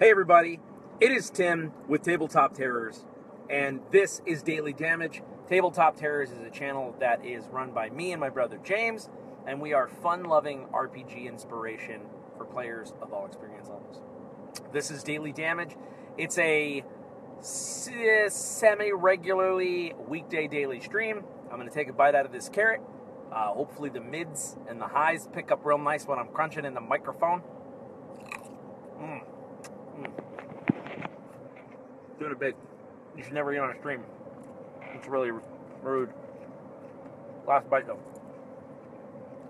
Hey everybody, it is Tim with Tabletop Terrors, and this is Daily Damage. Tabletop Terrors is a channel that is run by me and my brother James, and we are fun-loving RPG inspiration for players of all experience levels. This is Daily Damage. It's a semi-regularly weekday daily stream. I'm going to take a bite out of this carrot. Hopefully the mids and the highs pick up real nice when I'm crunching in the microphone. Doing it big. You should never eat on a stream. It's really rude. Last bite though.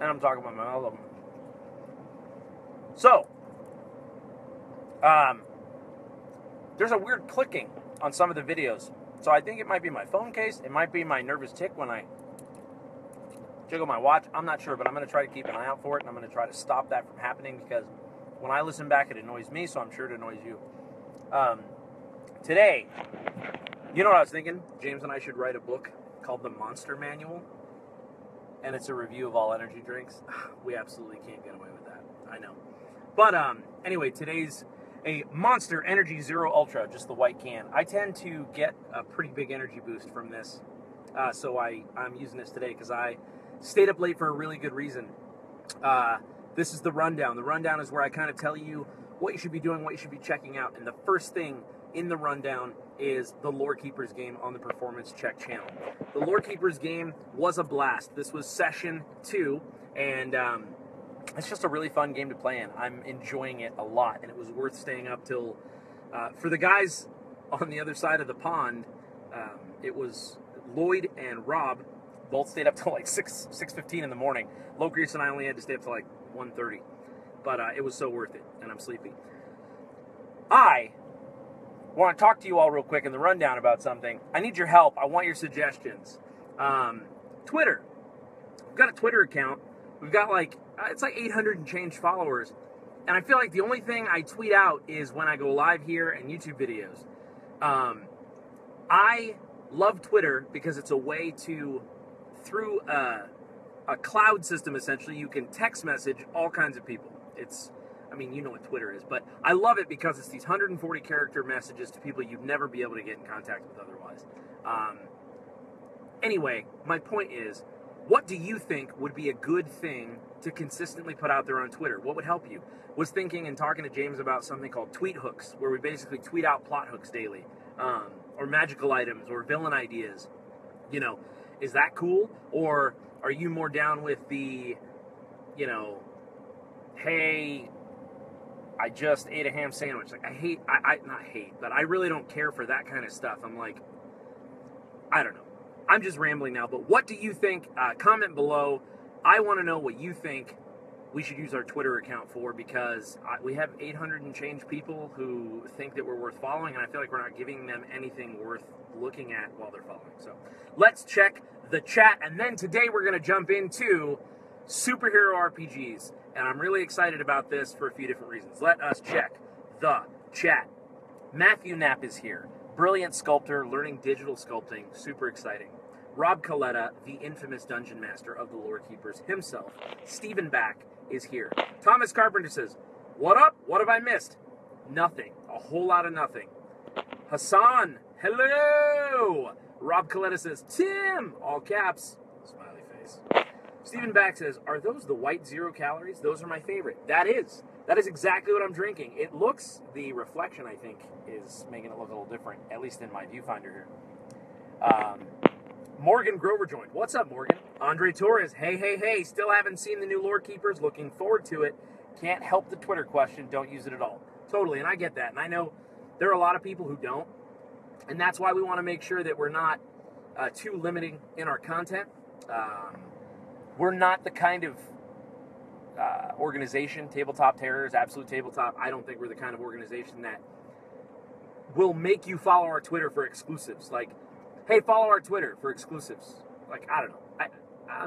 And I'm talking about my album. So, there's a weird clicking on some of the videos. So I think it might be my phone case. It might be my nervous tick when I jiggle my watch. I'm not sure, but I'm going to try to keep an eye out for it, and I'm going to try to stop that from happening because when I listen back, it annoys me, so I'm sure it annoys you. Today, you know what I was thinking? James and I should write a book called The Monster Manual, and it's a review of all energy drinks. We absolutely can't get away with that. I know. But anyway, today's a Monster Energy Zero Ultra, just the white can. I tend to get a pretty big energy boost from this, so I'm using this today because I stayed up late for a really good reason. This is the rundown. The rundown is where I kind of tell you what you should be doing, what you should be checking out, and the first thing in the rundown is the Lorekeepers game on the Performance Check channel. The Lorekeepers game was a blast. This was session 2, and it's just a really fun game to play in. I'm enjoying it a lot, and it was worth staying up till, for the guys on the other side of the pond, it was Lloyd and Rob both stayed up till like 6:15 in the morning. Lorekeepers and I only had to stay up till like 1:30, but it was so worth it, and I'm sleepy. I want to talk to you all real quick in the rundown about something. I need your help. I want your suggestions. Twitter. We've got a Twitter account. We've got it's like 800 and change followers. And I feel like the only thing I tweet out is when I go live here and YouTube videos. I love Twitter because it's a way to, through a cloud system essentially, you can text message all kinds of people. I mean, you know what Twitter is, but I love it because it's these 140 character messages to people you'd never be able to get in contact with otherwise. Anyway, my point is, what do you think would be a good thing to consistently put out there on Twitter? What would help you? Was thinking and talking to James about something called tweet hooks, where we basically tweet out plot hooks daily, or magical items, or villain ideas. You know, is that cool? Or are you more down with the, hey, I just ate a ham sandwich. Like, not hate, but I really don't care for that kind of stuff. I'm like, I don't know. I'm just rambling now, but what do you think? Comment below. I want to know what you think we should use our Twitter account for, because we have 800 and change people who think that we're worth following, and I feel like we're not giving them anything worth looking at while they're following. So let's check the chat, and then today we're going to jump into superhero RPGs. And I'm really excited about this for a few different reasons. Let us check the chat. Matthew Knapp is here. Brilliant sculptor, learning digital sculpting. Super exciting. Rob Coletta, the infamous dungeon master of the Lorekeepers himself. Stephen Back is here. Thomas Carpenter says, what up? What have I missed? Nothing. A whole lot of nothing. Hassan, hello. Rob Coletta says, Tim, all caps. Smiley face. Stephen Back says, are those the white 0 calories? Those are my favorite. That is exactly what I'm drinking. It looks, the reflection, I think, is making it look a little different, at least in my viewfinder here. Morgan Grover joined. What's up, Morgan? Andre Torres, hey, still haven't seen the new Lorekeepers. Looking forward to it. Can't help the Twitter question. Don't use it at all. Totally, and I get that. And I know there are a lot of people who don't. And that's why we want to make sure that we're not too limiting in our content. We're not the kind of organization, Tabletop Terrors, Absolute Tabletop. I don't think we're the kind of organization that will make you follow our Twitter for exclusives. Like, hey, follow our Twitter for exclusives. Like, I don't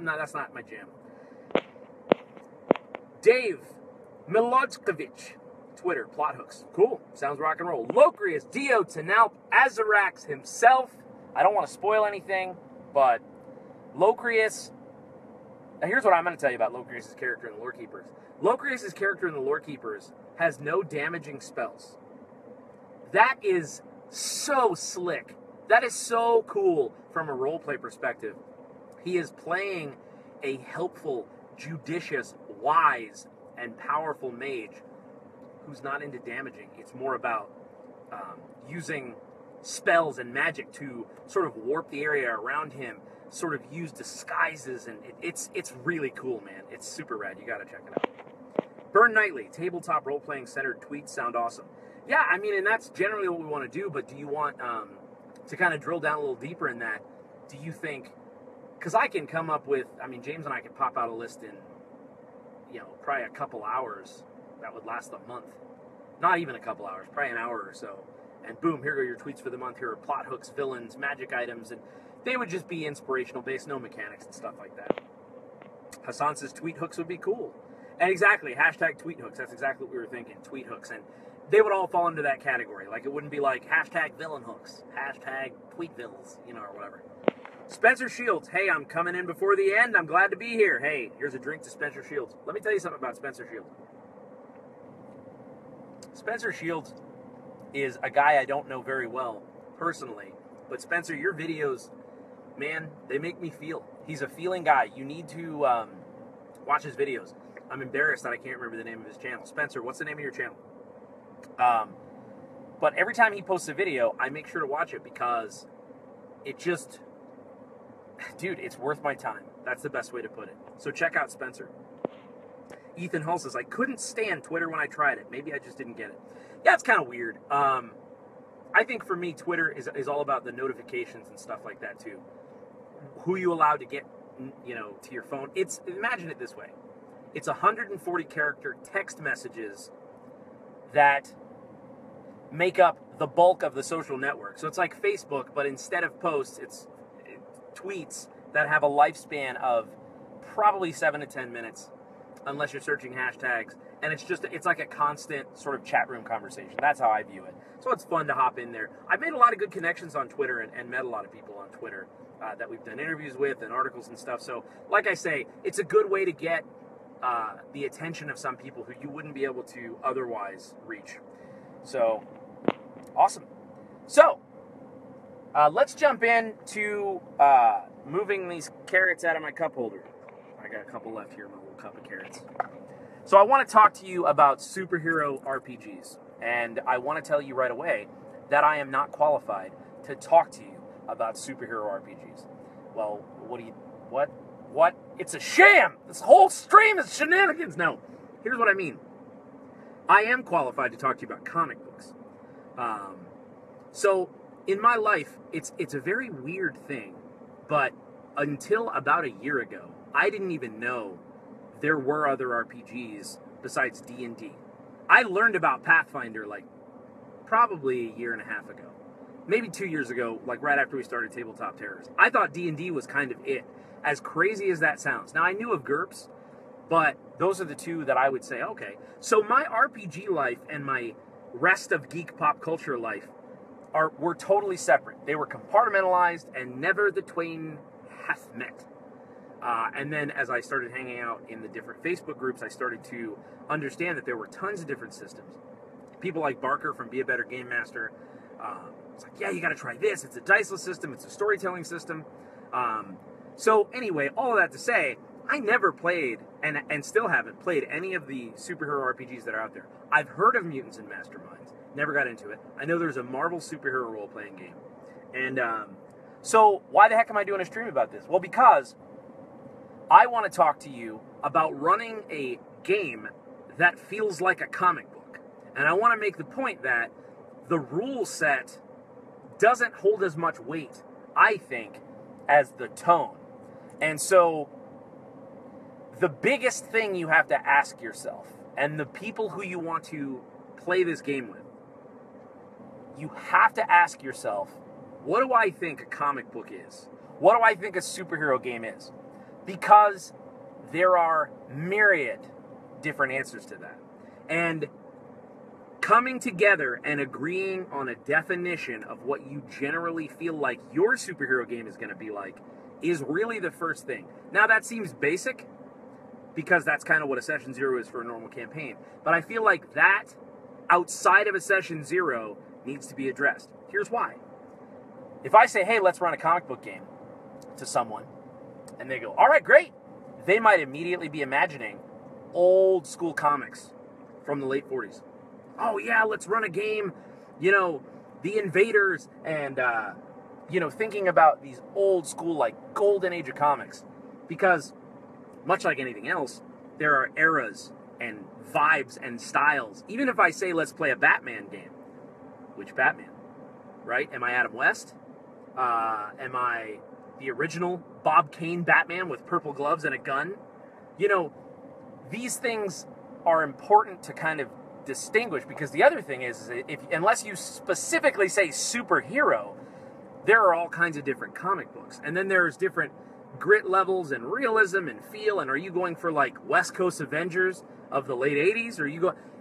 know. That's not my jam. Dave Milodkovich, Twitter, plot hooks. Cool. Sounds rock and roll. Locrius, Dio Tenalp, Azarax himself. I don't want to spoil anything, but Locrius. Now, here's what I'm going to tell you about Locrius' character in the Lorekeepers. Locrius' character in the Lorekeepers has no damaging spells. That is so slick. That is so cool from a roleplay perspective. He is playing a helpful, judicious, wise, and powerful mage who's not into damaging. It's more about using spells and magic to sort of warp the area around him, sort of use disguises, and it's really cool, man. It's super rad. You gotta check it out. Burn Nightly, tabletop role-playing centered tweets sound awesome. Yeah, I mean, and that's generally what we want to do, but do you want to kind of drill down a little deeper in that? Do you think, because I can come up with, I mean, James and I could pop out a list in, probably a couple hours that would last a month. Not even a couple hours, probably an hour or so. And boom, here go your tweets for the month. Here are plot hooks, villains, magic items, and they would just be inspirational based, no mechanics and stuff like that. Hassan says tweet hooks would be cool. And exactly, hashtag tweet hooks. That's exactly what we were thinking, tweet hooks. And they would all fall into that category. Like, it wouldn't be like hashtag villain hooks, hashtag tweet vills, or whatever. Spencer Shields, hey, I'm coming in before the end. I'm glad to be here. Hey, here's a drink to Spencer Shields. Let me tell you something about Spencer Shields. Spencer Shields is a guy I don't know very well personally, but Spencer, your videos, man, they make me feel. He's a feeling guy. You need to watch his videos. I'm embarrassed that I can't remember the name of his channel. Spencer, what's the name of your channel? But every time he posts a video, I make sure to watch it because it just, dude, it's worth my time. That's the best way to put it. So check out Spencer. Ethan Hull says, I couldn't stand Twitter when I tried it. Maybe I just didn't get it. Yeah, it's kind of weird. I think for me, Twitter is all about the notifications and stuff like that too. Who you allow to get, to your phone. Imagine it this way. It's 140 character text messages that make up the bulk of the social network. So it's like Facebook, but instead of posts, it's tweets that have a lifespan of probably 7 to 10 minutes, unless you're searching hashtags. And it's like a constant sort of chat room conversation. That's how I view it. So it's fun to hop in there. I've made a lot of good connections on Twitter and met a lot of people on Twitter that we've done interviews with and articles and stuff. So like I say, it's a good way to get the attention of some people who you wouldn't be able to otherwise reach. So, awesome. So, let's jump into moving these carrots out of my cup holder. I got a couple left here in my little cup of carrots. So I want to talk to you about superhero RPGs. And I want to tell you right away that I am not qualified to talk to you about superhero RPGs. Well, what? It's a sham! This whole stream is shenanigans! No, here's what I mean. I am qualified to talk to you about comic books. So, in my life, it's a very weird thing, but until about a year ago, I didn't even know there were other RPGs besides D&D. I learned about Pathfinder, probably a year and a half ago. Maybe 2 years ago, right after we started Tabletop Terrors. I thought D&D was kind of it, as crazy as that sounds. Now, I knew of GURPS, but those are the two that I would say, okay. So my RPG life and my rest of geek pop culture life were totally separate. They were compartmentalized, and never the twain hath met. And then as I started hanging out in the different Facebook groups, I started to understand that there were tons of different systems. People like Barker from Be a Better Game Master. It's like, yeah, you got to try this. It's a diceless system. It's a storytelling system. So anyway, all of that to say, I never played, and still haven't played, any of the superhero RPGs that are out there. I've heard of Mutants and Masterminds. Never got into it. I know there's a Marvel superhero role-playing game. And so why the heck am I doing a stream about this? Well, because I want to talk to you about running a game that feels like a comic book. And I want to make the point that the rule set doesn't hold as much weight, I think, as the tone. And so the biggest thing you have to ask yourself, and the people who you want to play this game with, you have to ask yourself, what do I think a comic book is? What do I think a superhero game is? Because there are myriad different answers to that. And coming together and agreeing on a definition of what you generally feel like your superhero game is going to be like is really the first thing. Now, that seems basic, because that's kind of what a Session Zero is for a normal campaign. But I feel like that, outside of a Session Zero, needs to be addressed. Here's why. If I say, hey, let's run a comic book game to someone, and they go, all right, great, they might immediately be imagining old school comics from the late 40s. Oh, yeah, let's run a game, the Invaders, and, thinking about these old school, like, golden age of comics. Because, much like anything else, there are eras and vibes and styles. Even if I say, let's play a Batman game, which Batman, right? Am I Adam West? Am I the original Bob Kane Batman with purple gloves and a gun? These things are important to kind of distinguish, because the other thing is unless you specifically say superhero, there are all kinds of different comic books. And then there's different grit levels and realism and feel. And are you going for like West Coast Avengers of the late 80s?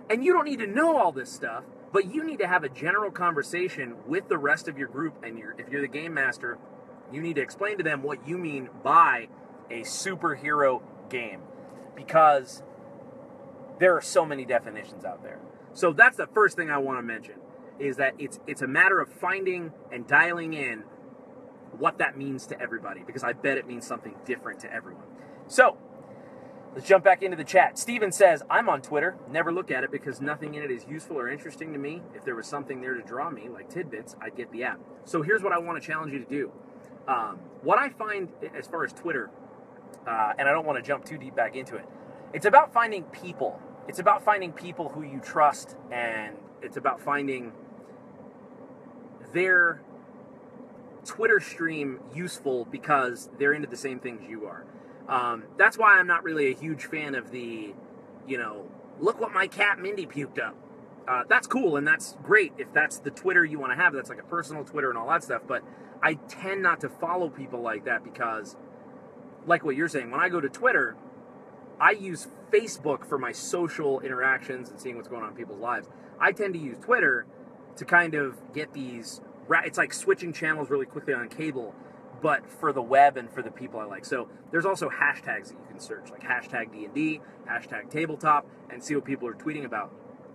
And you don't need to know all this stuff, but you need to have a general conversation with the rest of your group. And if you're the game master, you need to explain to them what you mean by a superhero game, because there are so many definitions out there. So that's the first thing I want to mention, is that it's a matter of finding and dialing in what that means to everybody, because I bet it means something different to everyone. So let's jump back into the chat. Steven says, I'm on Twitter, never look at it because nothing in it is useful or interesting to me. If there was something there to draw me, like tidbits, I'd get the app. So here's what I want to challenge you to do. What I find as far as Twitter, and I don't want to jump too deep back into it, it's about finding people. It's about finding people who you trust, and it's about finding their Twitter stream useful because they're into the same things you are. That's why I'm not really a huge fan of the, look what my cat Mindy puked up. That's cool, and that's great if that's the Twitter you want to have. That's like a personal Twitter and all that stuff, but I tend not to follow people like that because, like what you're saying, when I go to Twitter, I use Facebook for my social interactions and seeing what's going on in people's lives. I tend to use Twitter to kind of get these, it's like switching channels really quickly on cable, but for the web and for the people I like. So there's also hashtags that you can search, like hashtag D&D, hashtag tabletop, and see what people are tweeting about.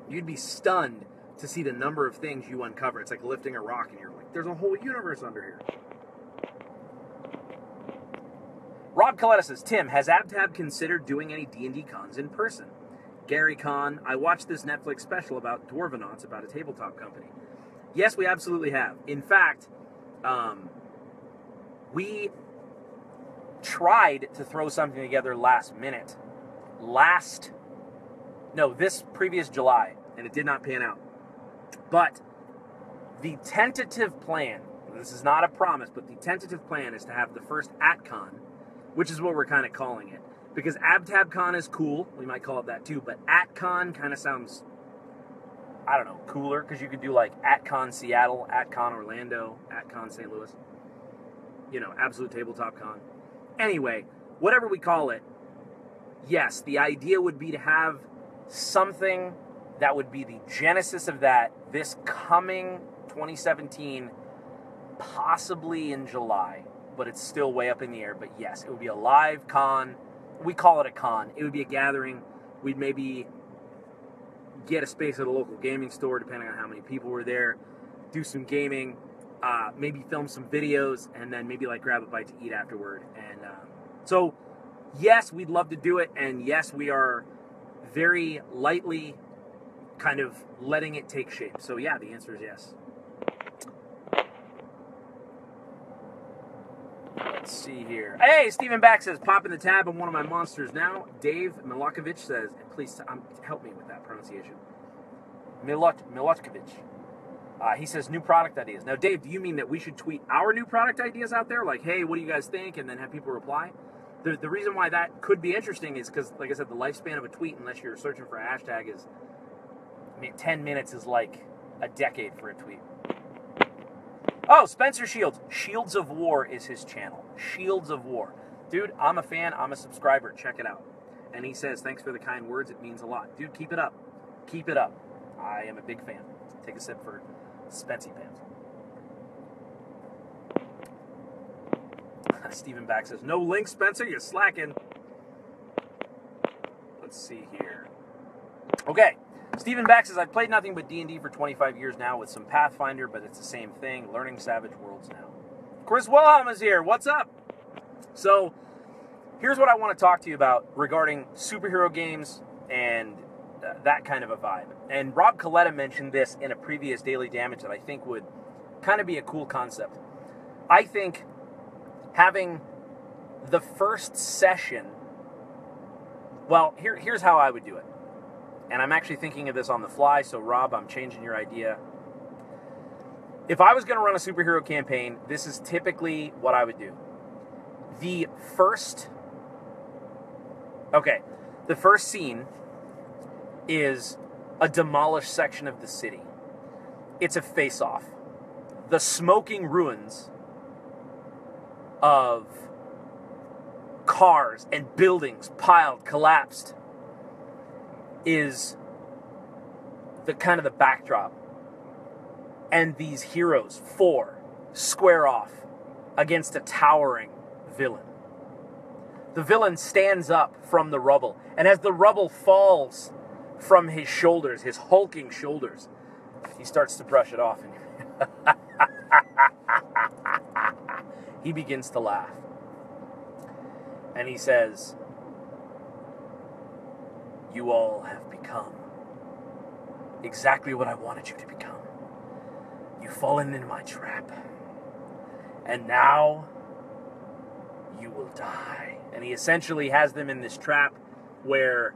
You'd be stunned to see the number of things you uncover. It's like lifting a rock and you're like, there's a whole universe under here. Rob Coletta says, Tim, has AbTab considered doing any D&D cons in person? Gary Con, I watched this Netflix special about Dwarvenauts, about a tabletop company. Yes, we absolutely have. In fact, we tried to throw something together last minute. This previous July, and it did not pan out. But the tentative plan, this is not a promise, but the tentative plan is to have the first AtCon, which is what we're kind of calling it. Because AbTabCon is cool, we might call it that too, but AtCon kind of sounds, I don't know, cooler, because you could do like AtCon Seattle, AtCon Orlando, AtCon St. Louis, Absolute Tabletop Con. Anyway, whatever we call it, yes, the idea would be to have something that would be the genesis of that this coming 2017, possibly in July, but it's still way up in the air. But yes, it would be a live con. We call it a con. It would be a gathering. We'd maybe get a space at a local gaming store, depending on how many people were there, do some gaming, maybe film some videos, and then maybe like grab a bite to eat afterward. And so, yes, we'd love to do it, and yes, we are very lightly kind of letting it take shape. So yeah, the answer is yes. Let's see here. Hey, Stephen Back says, popping the tab on one of my monsters now. Dave Milokovic says, please help me with that pronunciation. Milokovic. He says, new product ideas. Now, Dave, do you mean that we should tweet our new product ideas out there? Like, hey, what do you guys think? And then have people reply? The reason why that could be interesting is because, like I said, the lifespan of a tweet, unless you're searching for a hashtag, is, 10 minutes is like a decade for a tweet. Oh, Spencer Shields. Shields of War is his channel. Shields of War. Dude, I'm a fan. I'm a subscriber. Check it out. And he says, thanks for the kind words. It means a lot. Dude, keep it up. Keep it up. I am a big fan. Take a sip for Spency Pants. Stephen Back says, no link, Spencer. You're slacking. Let's see here. Okay. Stephen Beck says, I've played nothing but D&D for 25 years now with some Pathfinder, but it's the same thing, learning Savage Worlds now. Chris Wilhelm is here. What's up? So, here's what I want to talk to you about regarding superhero games and that kind of a vibe. And Rob Coletta mentioned this in a previous Daily Damage that I think would kind of be a cool concept. I think having the first session, well, here's how I would do it. And I'm actually thinking of this on the fly, so Rob, I'm changing your idea. If I was going to run a superhero campaign, this is typically what I would do. The first scene is a demolished section of the city. It's a face-off. The smoking ruins of cars and buildings piled, collapsed, is the kind of the backdrop. And these heroes, 4, square off against a towering villain. The villain stands up from the rubble, and as the rubble falls from his shoulders, his hulking shoulders, he starts to brush it off, and he begins to laugh. And he says, "You all have become exactly what I wanted you to become. You've fallen into my trap. And now you will die." And he essentially has them in this trap where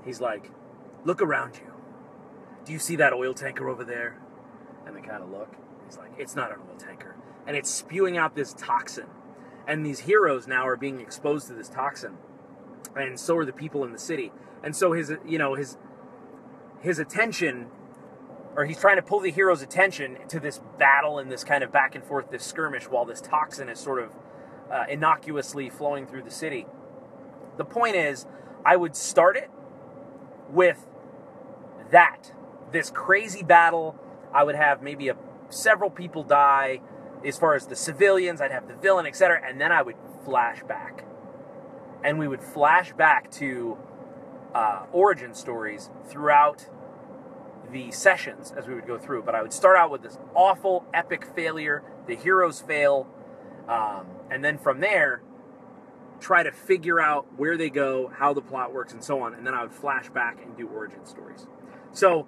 he's like, "Look around you. Do you see that oil tanker over there?" And they kind of look. He's like, "It's not an oil tanker." And it's spewing out this toxin. And these heroes now are being exposed to this toxin. And so are the people in the city. And so his attention, or he's trying to pull the hero's attention to this battle and this kind of back and forth, this skirmish, while this toxin is sort of innocuously flowing through the city. The point is, I would start it with this crazy battle. I would have maybe several people die as far as the civilians. I'd have the villain, etc. And then I would flash back. And we would flash back to origin stories throughout the sessions as we would go through. But I would start out with this awful, epic failure. The heroes fail. And then from there, try to figure out where they go, how the plot works, and so on. And then I would flash back and do origin stories. So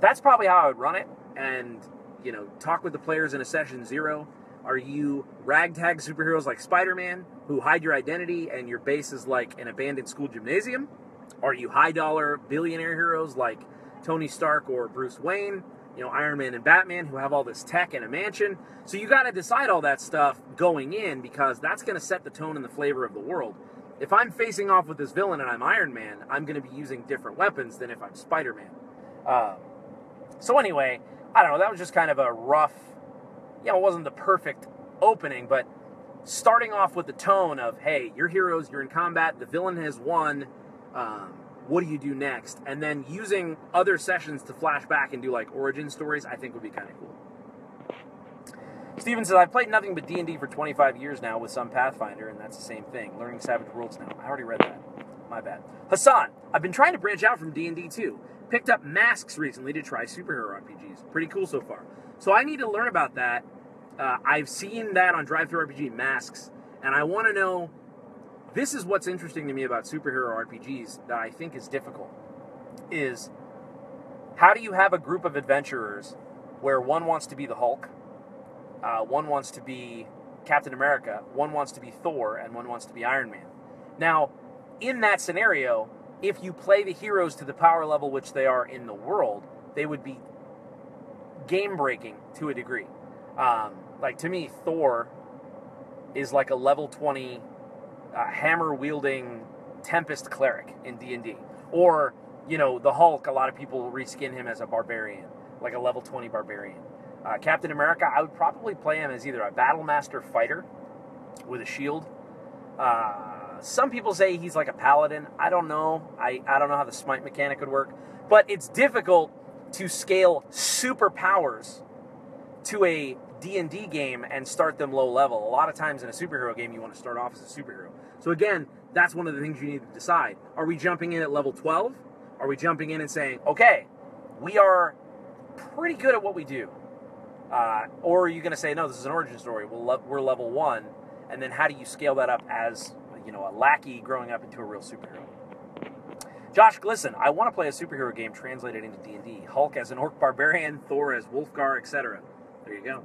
that's probably how I would run it. And, talk with the players in a session 0. Are you ragtag superheroes like Spider-Man, who hide your identity and your base is like an abandoned school gymnasium? Are you high-dollar billionaire heroes like Tony Stark or Bruce Wayne, Iron Man and Batman, who have all this tech and a mansion? So you got to decide all that stuff going in, because that's going to set the tone and the flavor of the world. If I'm facing off with this villain and I'm Iron Man, I'm going to be using different weapons than if I'm Spider-Man. So anyway, I don't know, that was just kind of a rough, it wasn't the perfect opening, but starting off with the tone of, hey, you're heroes, you're in combat, the villain has won, what do you do next? And then using other sessions to flash back and do like origin stories, I think would be kind of cool. Steven says, I've played nothing but D&D for 25 years now with some Pathfinder, and that's the same thing. Learning Savage Worlds now. I already read that. My bad. Hassan, I've been trying to branch out from D&D too. Picked up Masks recently to try superhero RPGs. Pretty cool so far. So I need to learn about that. I've seen that on Drive-Thru RPG, Masks, and I want to know, this is what's interesting to me about superhero RPGs that I think is difficult, is how do you have a group of adventurers where one wants to be the Hulk, one wants to be Captain America, one wants to be Thor, and one wants to be Iron Man. Now, in that scenario, if you play the heroes to the power level which they are in the world, they would be game-breaking to a degree. Like, to me, Thor is like a level 20 hammer-wielding Tempest cleric in D&D. Or, the Hulk, a lot of people reskin him as a barbarian, like a level 20 barbarian. Captain America, I would probably play him as either a Battlemaster fighter with a shield. Some people say he's like a paladin. I don't know. I don't know how the smite mechanic would work. But it's difficult to scale superpowers to a D&D game and start them low level. A lot of times in a superhero game, you want to start off as a superhero. So again, that's one of the things you need to decide. Are we jumping in at level 12? Are we jumping in and saying, okay, we are pretty good at what we do? Or are you going to say, no, this is an origin story. We're level 1. And then how do you scale that up as, a lackey growing up into a real superhero? Josh Glisson, I want to play a superhero game translated into D&D. Hulk as an orc barbarian, Thor as Wolfgar, etc. There you go.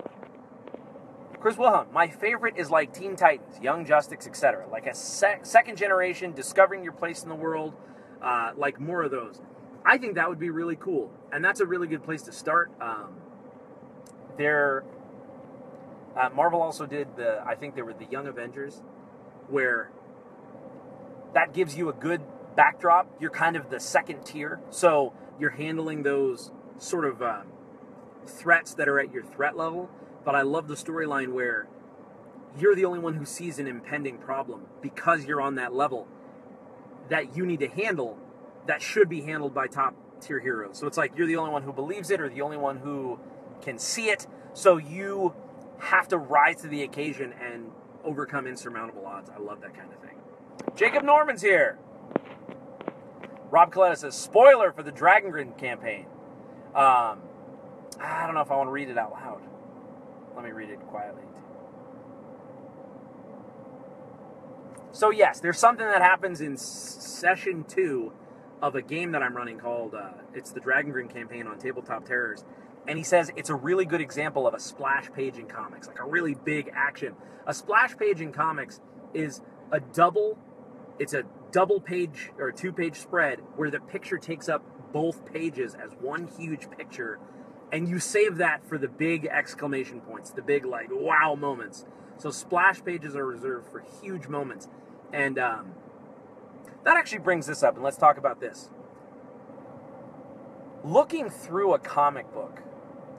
Chris Wilhelm, my favorite is like Teen Titans, Young Justice, etc. Like a second generation, discovering your place in the world, like more of those. I think that would be really cool. And that's a really good place to start. Marvel also did I think they were the Young Avengers, where that gives you a good backdrop. You're kind of the second tier, so you're handling those sort of threats that are at your threat level. But I love the storyline where you're the only one who sees an impending problem because you're on that level that you need to handle, that should be handled by top tier heroes. So it's like you're the only one who believes it or the only one who can see it, so you have to rise to the occasion and overcome insurmountable odds. I love that kind of thing. Jacob Norman's here. Rob Coletta says, spoiler for the Dragongrin campaign. I don't know if I want to read it out loud. Let me read it quietly. So yes, there's something that happens in session 2 of a game that I'm running called, it's the Dragongrin campaign on Tabletop Terrors. And he says it's a really good example of a splash page in comics, like a really big action. A splash page in comics is a double page or a 2-page spread where the picture takes up both pages as one huge picture, and you save that for the big exclamation points, the big like wow moments. So splash pages are reserved for huge moments. And that actually brings this up, and let's talk about this. Looking through a comic book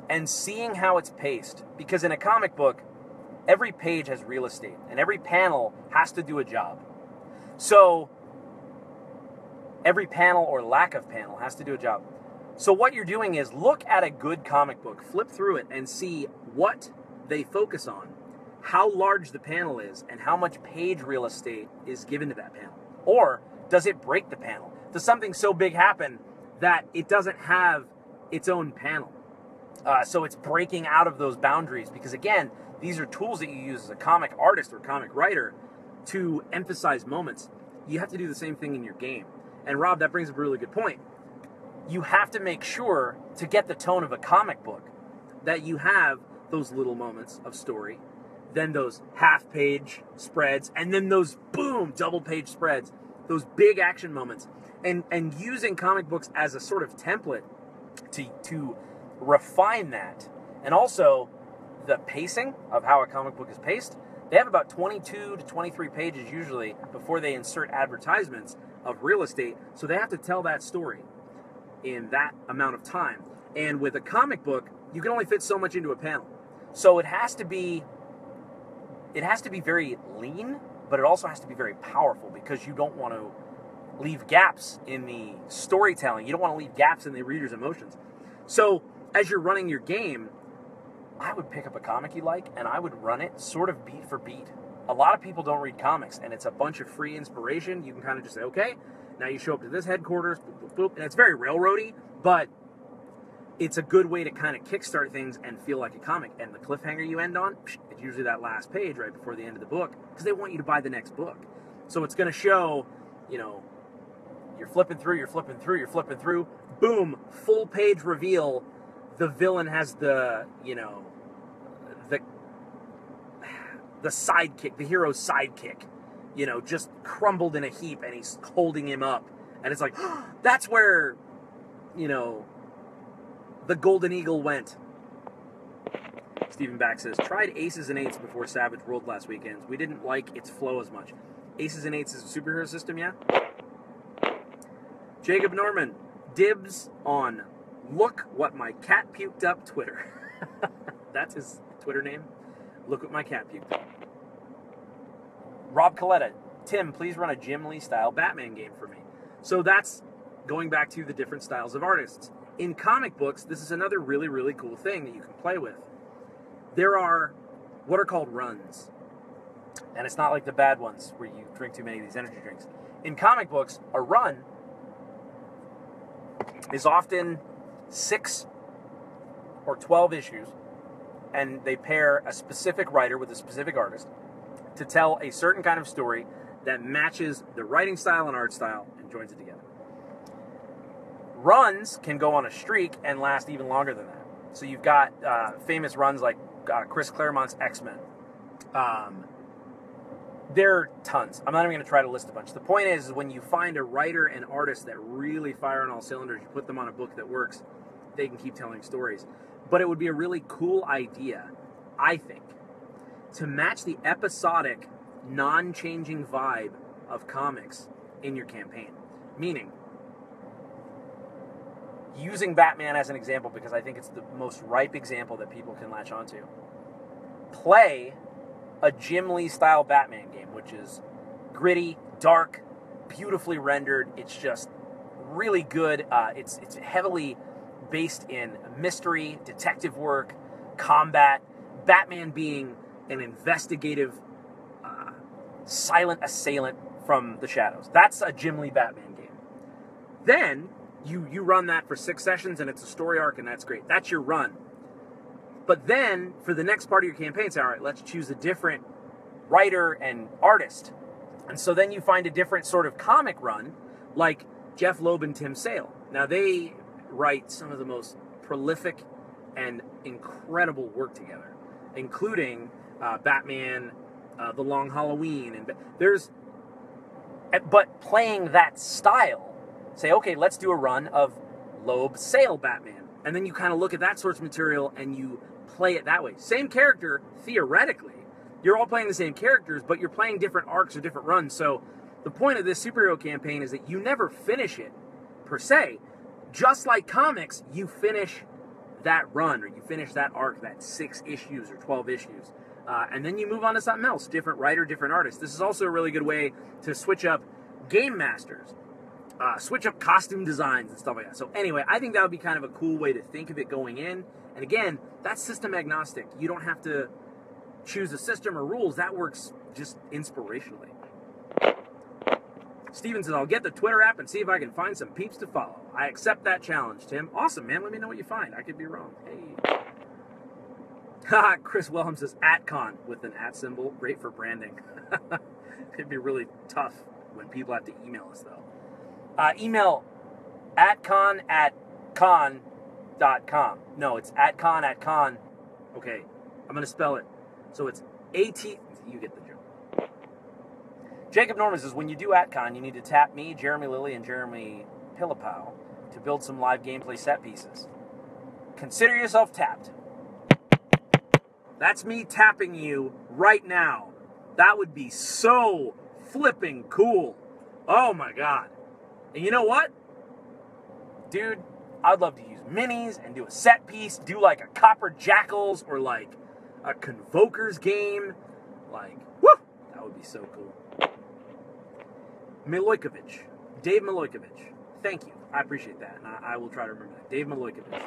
and seeing how it's paced, because in a comic book, every page has real estate, and every panel has to do a job. So every panel or lack of panel has to do a job. So what you're doing is look at a good comic book, flip through it, and see what they focus on, how large the panel is, and how much page real estate is given to that panel. Or does it break the panel? Does something so big happen that it doesn't have its own panel? So it's breaking out of those boundaries, because again, these are tools that you use as a comic artist or comic writer to emphasize moments. You have to do the same thing in your game. And Rob, that brings up a really good point. You have to make sure to get the tone of a comic book that you have those little moments of story, then those half-page spreads, and then those boom double-page spreads, those big action moments, and using comic books as a sort of template to refine that. And also the pacing of how a comic book is paced. They have about 22 to 23 pages usually before they insert advertisements of real estate, so they have to tell that story in that amount of time. And with a comic book, you can only fit so much into a panel. So it has to be very lean, but it also has to be very powerful, because you don't want to leave gaps in the storytelling. You don't want to leave gaps in the reader's emotions. So as you're running your game, I would pick up a comic you like, and I would run it sort of beat for beat. A lot of people don't read comics, and it's a bunch of free inspiration. You can kind of just say, okay, now you show up to this headquarters, boop, boop, boop. And it's very railroady, but it's a good way to kind of kickstart things and feel like a comic. And the cliffhanger you end on, it's usually that last page right before the end of the book, because they want you to buy the next book. So it's going to show, you're flipping through, boom, full page reveal. The villain has the sidekick, the hero's sidekick, just crumbled in a heap, and he's holding him up. And it's like, that's where, the Golden Eagle went. Stephen Back says, tried Aces and Eights before Savage World last weekend. We didn't like its flow as much. Aces and Eights is a superhero system, yeah? Jacob Norman, dibs on Look What My Cat Puked Up Twitter. That's his Twitter name. Look What My Cat Puked Up. Rob Coletta, Tim, please run a Jim Lee style Batman game for me. So that's going back to the different styles of artists. In comic books, this is another really, really cool thing that you can play with. There are what are called runs. And it's not like the bad ones where you drink too many of these energy drinks. In comic books, a run is often 6 or 12 issues, and they pair a specific writer with a specific artist to tell a certain kind of story that matches the writing style and art style and joins it together. Runs can go on a streak and last even longer than that. So you've got famous runs like Chris Claremont's X-Men. There are tons. I'm not even going to try to list a bunch. The point is when you find a writer and artist that really fire on all cylinders, you put them on a book that works, they can keep telling stories. But it would be a really cool idea, I think, to match the episodic, non-changing vibe of comics in your campaign. Meaning, using Batman as an example, because I think it's the most ripe example that people can latch onto. Play a Jim Lee-style Batman game, which is gritty, dark, beautifully rendered. It's just really good. It's heavily based in mystery, detective work, combat, Batman being an investigative, silent assailant from the shadows. That's a Jim Lee Batman game. Then you run that for 6 sessions and it's a story arc and that's great. That's your run. But then for the next part of your campaign, say, all right, let's choose a different writer and artist. And so then you find a different sort of comic run, like Jeff Loeb and Tim Sale. Now they write some of the most prolific and incredible work together, including Batman, The Long Halloween, and but playing that style, say, okay, let's do a run of Loeb Sale Batman, and then you kind of look at that source material and you play it that way. Same character, theoretically, you're all playing the same characters, but you're playing different arcs or different runs. So the point of this superhero campaign is that you never finish it per se. Just like comics, you finish that run or you finish that arc, that 6 issues or 12 issues. And then you move on to something else, different writer, different artist. This is also a really good way to switch up game masters, switch up costume designs and stuff like that. So anyway, I think that would be kind of a cool way to think of it going in. And again, that's system agnostic. You don't have to choose a system or rules. That works just inspirationally. Steven says, I'll get the Twitter app and see if I can find some peeps to follow. I accept that challenge, Tim. Awesome, man. Let me know what you find. I could be wrong. Hey. Chris Wilhelm says, @con with an @ symbol. Great for branding. It'd be really tough when people have to email us, though. Email @con@con.com. No, it's @con@con. Okay, I'm going to spell it. So it's AT. You get the joke. Jacob Norman says, when you do @con, you need to tap me, Jeremy Lilly, and Jeremy Pillapow to build some live gameplay set pieces. Consider yourself tapped. That's me tapping you right now. That would be so flipping cool. Oh my God. And you know what? Dude, I'd love to use minis and do a set piece, do like a Copper Jackals or like a Convokers game. Like, woo! That would be so cool. Milojkovic. Dave Milojkovic. Thank you. I appreciate that. And I will try to remember that. Dave Milojkovic.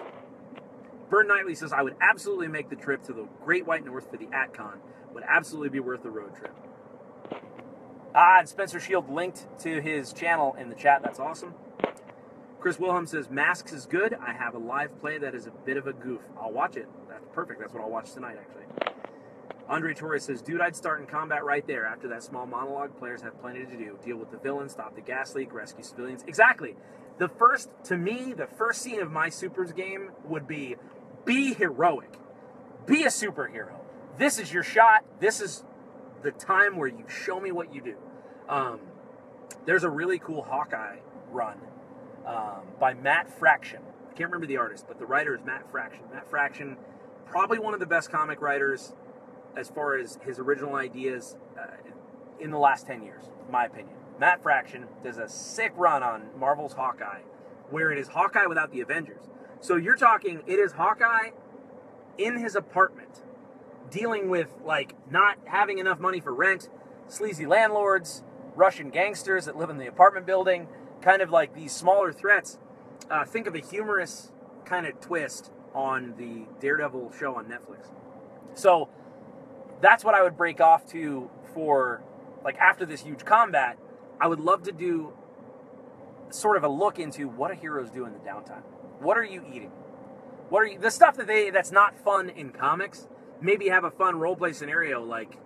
Vern Knightley says, I would absolutely make the trip to the Great White North for the @con. Would absolutely be worth the road trip. And Spencer Shield linked to his channel in the chat. That's awesome. Chris Wilhelm says, Masks is good. I have a live play that is a bit of a goof. I'll watch it. That's perfect. That's what I'll watch tonight, actually. Andre Torres says, dude, I'd start in combat right there. After that small monologue, players have plenty to do. Deal with the villain, stop the gas leak, rescue civilians. Exactly. To me, the first scene of my Supers game would be heroic. Be a superhero. This is your shot. This is the time where you show me what you do. There's a really cool Hawkeye run by Matt Fraction. I can't remember the artist, but the writer is Matt Fraction. Matt Fraction, probably one of the best comic writers as far as his original ideas in the last 10 years, in my opinion. Matt Fraction does a sick run on Marvel's Hawkeye, where it is Hawkeye without the Avengers. So you're talking, it is Hawkeye in his apartment, dealing with, like, not having enough money for rent, sleazy landlords, Russian gangsters that live in the apartment building, kind of like these smaller threats. Think of a humorous kind of twist on the Daredevil show on Netflix. So that's what I would break off to for, like, after this huge combat. I would love to do sort of a look into what do heroes do in the downtime. What are you eating? What are you, the stuff that's not fun in comics? Maybe have a fun roleplay scenario like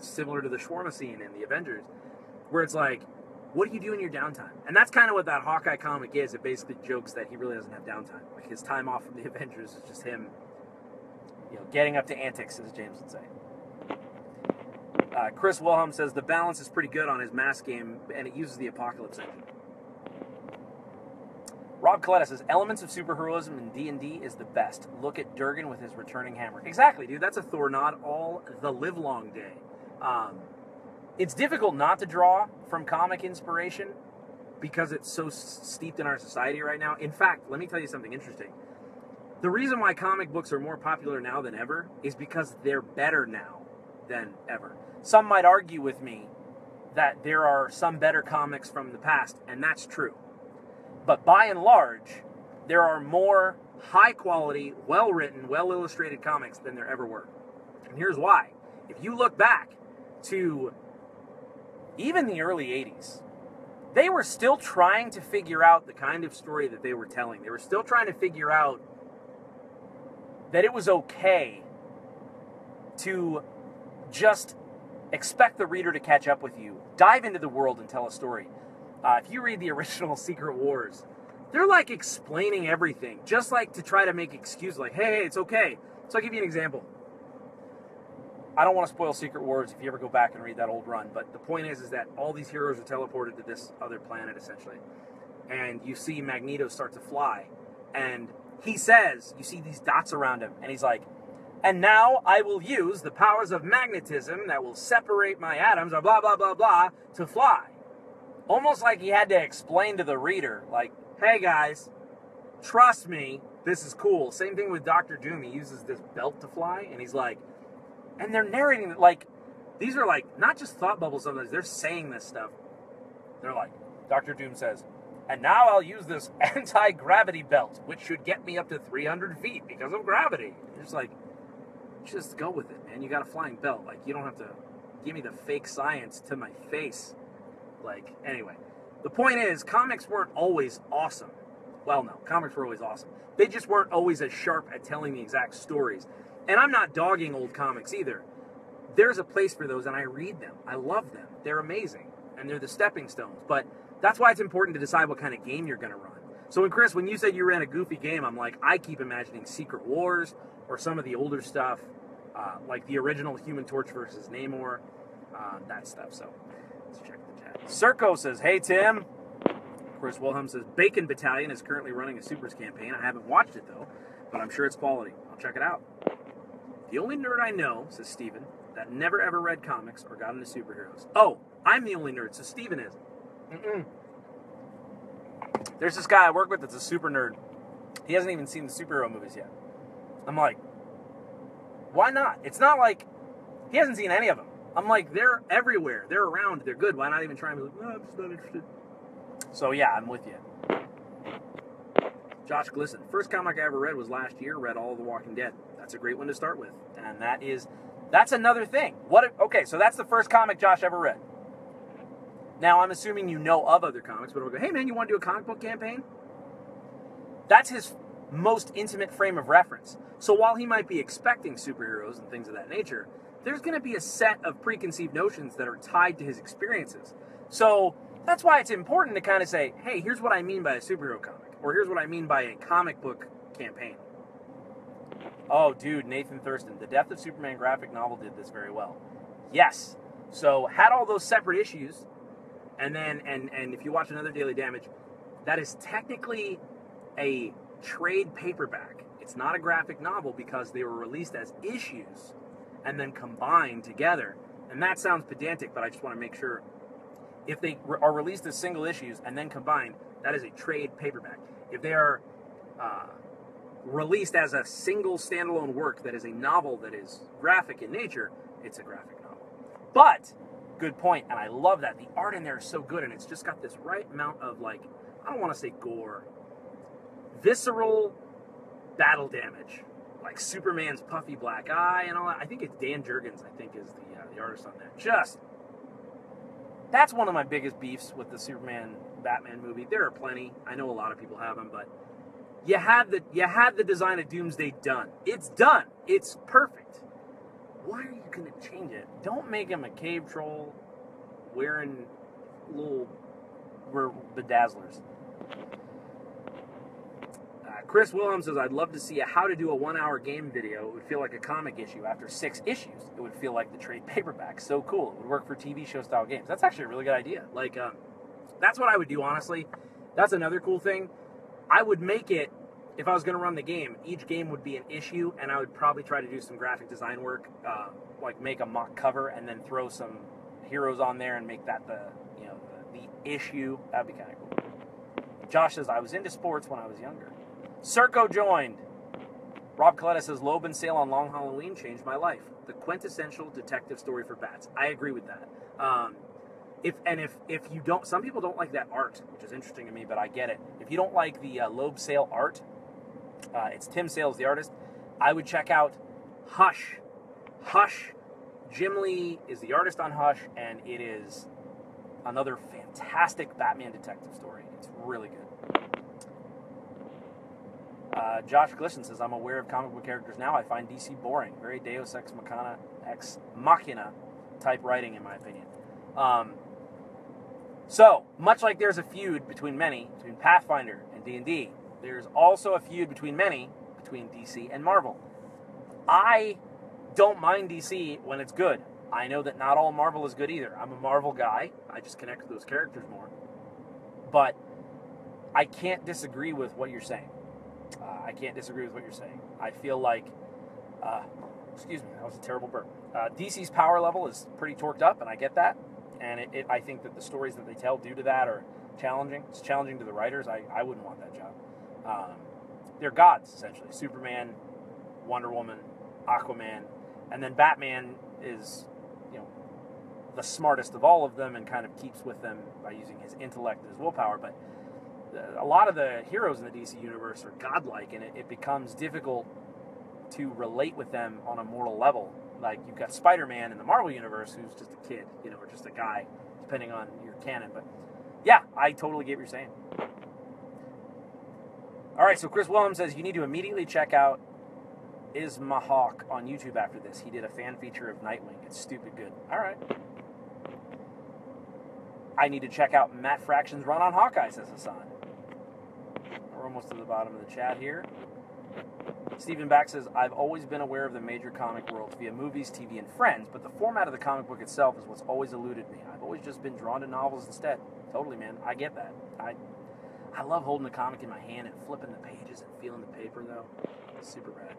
similar to the shawarma scene in the Avengers, where it's like, what do you do in your downtime? And that's kind of what that Hawkeye comic is. It basically jokes that he really doesn't have downtime. Like his time off from the Avengers is just him, getting up to antics, as James would say. Chris Wilhelm says the balance is pretty good on his mask game, and it uses the Apocalypse engine. Rob Coletta says, elements of superheroism in D&D is the best. Look at Durgan with his returning hammer. Exactly, dude. That's a Thor nod all the livelong day. It's difficult not to draw from comic inspiration because it's so steeped in our society right now. In fact, let me tell you something interesting. The reason why comic books are more popular now than ever is because they're better now than ever. Some might argue with me that there are some better comics from the past, and that's true. But by and large, there are more high-quality, well-written, well-illustrated comics than there ever were. And here's why. If you look back to even the early 80s, they were still trying to figure out the kind of story that they were telling. They were still trying to figure out that it was okay to just expect the reader to catch up with you, dive into the world and tell a story. If you read the original Secret Wars, they're like explaining everything, just like to try to make excuses like, hey, it's okay. So I'll give you an example. I don't want to spoil Secret Wars if you ever go back and read that old run, but the point is that all these heroes are teleported to this other planet, essentially. And you see Magneto start to fly. And he says, you see these dots around him, and he's like, and now I will use the powers of magnetism that will separate my atoms, or blah, blah, blah, blah, to fly. Almost like he had to explain to the reader, like, hey guys, trust me, this is cool. Same thing with Dr. Doom. He uses this belt to fly, and he's like, and they're narrating it like, these are like, not just thought bubbles sometimes, they're saying this stuff. They're like, Dr. Doom says, and now I'll use this anti-gravity belt, which should get me up to 300 feet because of gravity. It's like, just go with it, man. You got a flying belt. Like, you don't have to give me the fake science to my face. Like, anyway. The point is, comics weren't always awesome. Well, no, comics were always awesome. They just weren't always as sharp at telling the exact stories. And I'm not dogging old comics either. There's a place for those, and I read them. I love them. They're amazing. And they're the stepping stones. But that's why it's important to decide what kind of game you're going to run. So, Chris, when you said you ran a goofy game, I'm like, I keep imagining Secret Wars or some of the older stuff, like the original Human Torch versus Namor, that stuff. So, let's check the chat. Circo says, hey, Tim. Chris Wilhelm says, Bacon Battalion is currently running a Supers campaign. I haven't watched it, though, but I'm sure it's quality. I'll check it out. The only nerd I know, says Steven, that never ever read comics or got into superheroes. Oh, I'm the only nerd, so Steven is. There's this guy I work with that's a super nerd. He hasn't even seen the superhero movies yet. I'm like, why not? It's not like he hasn't seen any of them. I'm like, they're everywhere. They're around. They're good. Why not even try and be like, no, I'm just not interested. So, yeah, I'm with you. Josh Glisson. First comic I ever read was last year. Read all of The Walking Dead. That's a great one to start with. And that's another thing. Okay, so that's the first comic Josh ever read. Now, I'm assuming you know of other comics, but I'll go, hey, man, you want to do a comic book campaign? That's his most intimate frame of reference. So while he might be expecting superheroes and things of that nature, there's going to be a set of preconceived notions that are tied to his experiences. So that's why it's important to kind of say, hey, here's what I mean by a superhero comic, or here's what I mean by a comic book campaign. Oh, dude, Nathan Thurston, the Death of Superman graphic novel did this very well. Yes. So had all those separate issues, and then, and if you watch another Daily Damage, that is technically a trade paperback. It's not a graphic novel because they were released as issues and then combined together. And that sounds pedantic, but I just want to make sure. If they are released as single issues and then combined, that is a trade paperback. If they are released as a single standalone work that is a novel that is graphic in nature, it's a graphic novel. But, good point, and I love that. The art in there is so good, and it's just got this right amount of, like, I don't want to say gore, visceral battle damage. Like Superman's puffy black eye and all that. I think it's Dan Jurgens, I think, is the artist on that. That's one of my biggest beefs with the Superman Batman movie. There are plenty. I know a lot of people have them, but you had the design of Doomsday done. It's done. It's perfect. Why are you going to change it? Don't make him a cave troll wearing little bedazzlers. Chris Williams says, I'd love to see how to do a 1-hour game video. It would feel like a comic issue. After 6 issues, it would feel like the trade paperback. So cool. It would work for TV show style games. That's actually a really good idea. Like, that's what I would do, honestly. That's another cool thing. I would make it, if I was going to run the game, each game would be an issue, and I would probably try to do some graphic design work, like make a mock cover and then throw some heroes on there and make that the issue. That'd be kind of cool. Josh says, I was into sports when I was younger. Circo joined. Rob Coletta says, Loeb Sale on Long Halloween changed my life. The quintessential detective story for bats. I agree with that. If you don't, some people don't like that art, which is interesting to me, but I get it. If you don't like the Loeb Sale art, it's Tim Sale's the artist, I would check out Hush. Hush. Jim Lee is the artist on Hush, and it is another fantastic Batman detective story. It's really good. Josh Glisson says, I'm aware of comic book characters now. I find DC boring. Very Deus Ex Machina type writing, in my opinion. So, much like there's a feud between Pathfinder and D&D, there's also a feud between DC and Marvel. I don't mind DC when it's good. I know that not all Marvel is good either. I'm a Marvel guy. I just connect with those characters more. But I can't disagree with what you're saying. I feel like, excuse me, that was a terrible burp. DC's power level is pretty torqued up, and I get that. And I think that the stories that they tell due to that are challenging. It's challenging to the writers. I wouldn't want that job. They're gods, essentially. Superman, Wonder Woman, Aquaman, and then Batman is, the smartest of all of them and kind of keeps with them by using his intellect and his willpower. But a lot of the heroes in the DC universe are godlike, and it becomes difficult to relate with them on a mortal level. Like, you've got Spider-Man in the Marvel universe, who's just a kid, or just a guy, depending on your canon. But yeah, I totally get what you're saying. All right, so Chris Williams says, you need to immediately check out Ismahawk on YouTube after this. He did a fan feature of Nightwing. It's stupid good. All right. I need to check out Matt Fraction's run on Hawkeye, says Hassan. We're almost to the bottom of the chat here. Stephen Back says, I've always been aware of the major comic world via movies, TV, and friends, but the format of the comic book itself is what's always eluded me. I've always just been drawn to novels instead. Totally, man. I get that. I love holding a comic in my hand and flipping the pages and feeling the paper, though. It's super rad.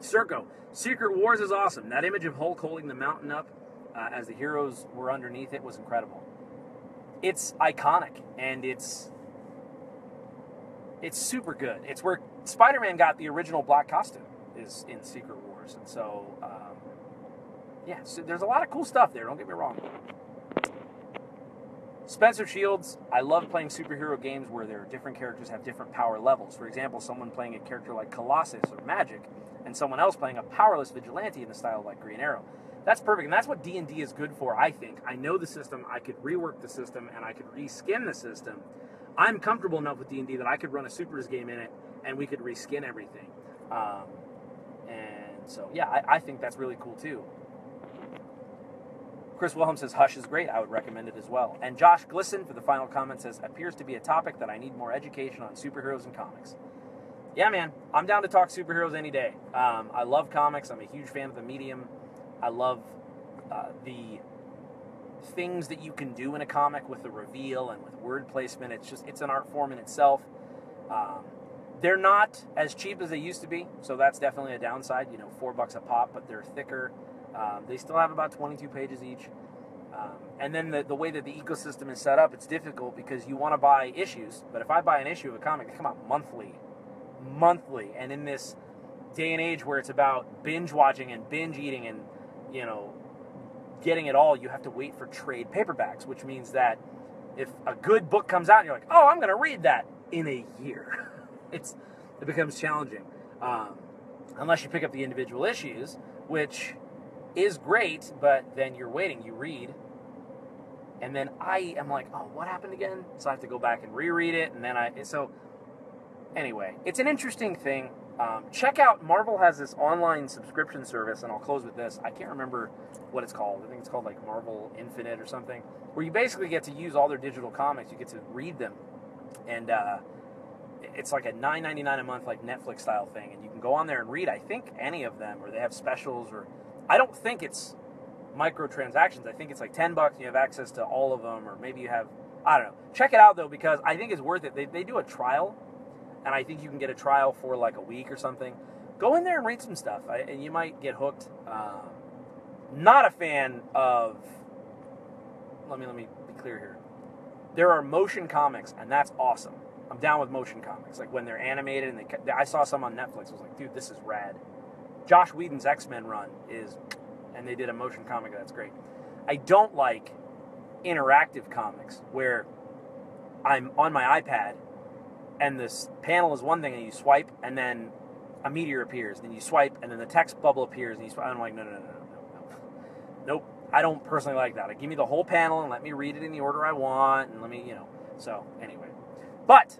Circo. Secret Wars is awesome. That image of Hulk holding the mountain up as the heroes were underneath it was incredible. It's iconic, and it's super good. It's where Spider-Man got the original black costume, is in Secret Wars. And so, so there's a lot of cool stuff there, don't get me wrong. Spencer Shields, I love playing superhero games where their different characters have different power levels. For example, someone playing a character like Colossus or Magic, and someone else playing a powerless vigilante in the style like Green Arrow. That's perfect, and that's what D&D is good for, I think. I know the system, I could rework the system, and I could reskin the system. I'm comfortable enough with D&D that I could run a Supers game in it, and we could reskin everything. And so, yeah, I think that's really cool, too. Chris Wilhelm says, Hush is great. I would recommend it as well. And Josh Glisson, for the final comment, says, appears to be a topic that I need more education on superheroes and comics. Yeah, man, I'm down to talk superheroes any day. I love comics. I'm a huge fan of the medium. I love the things that you can do in a comic with the reveal and with word placement. It's an art form in itself. They're not as cheap as they used to be, so that's definitely a downside. $4 a pop, but they're thicker. They still have about 22 pages each. And then the way that the ecosystem is set up, it's difficult because you want to buy issues. But if I buy an issue of a comic, they come out monthly. And in this day and age where it's about binge watching and binge eating and, getting it all, you have to wait for trade paperbacks, which means that if a good book comes out and you're like, oh, I'm going to read that in a year, it becomes challenging. Unless you pick up the individual issues, which is great, but then you're waiting. You read, And then I am like, oh, what happened again? So I have to go back and reread it. And then anyway, it's an interesting thing. Check out, Marvel has this online subscription service, and I'll close with this. I can't remember what it's called. I think it's called like Marvel Infinite or something, where you basically get to use all their digital comics. You get to read them. And it's like a $9.99 a month, like Netflix style thing. And you can go on there and read, I think, any of them, or they have specials, or I don't think it's microtransactions. I think it's like $10 and you have access to all of them, or maybe you have, I don't know. Check it out though, because I think it's worth it. They do a trial, and I think you can get a trial for like a week or something. Go in there and read some stuff, and you might get hooked. Not a fan of, let me be clear here. There are motion comics, and that's awesome. I'm down with motion comics. Like when they're animated, and I saw some on Netflix. I was like, dude, this is rad. Josh Whedon's X-Men run is, and they did a motion comic that's great. I don't like interactive comics where I'm on my iPad and this panel is one thing and you swipe and then a meteor appears, then you swipe and then the text bubble appears and you swipe. I'm like, no. Nope. I don't personally like that. Give me the whole panel and let me read it in the order I want, and let me, So anyway, but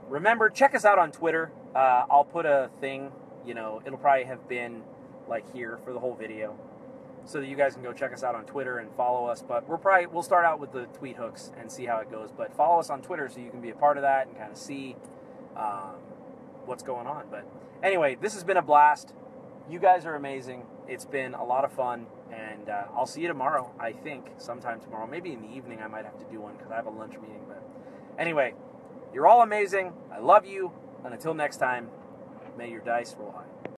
remember, check us out on Twitter. I'll put a thing. It'll probably have been like here for the whole video, so that you guys can go check us out on Twitter and follow us. But we'll start out with the tweet hooks and see how it goes. But follow us on Twitter so you can be a part of that and kind of see what's going on. But anyway, this has been a blast. You guys are amazing. It's been a lot of fun, and I'll see you tomorrow. I think sometime tomorrow, maybe in the evening. I might have to do one because I have a lunch meeting. But anyway, you're all amazing. I love you, and until next time, may your dice roll high.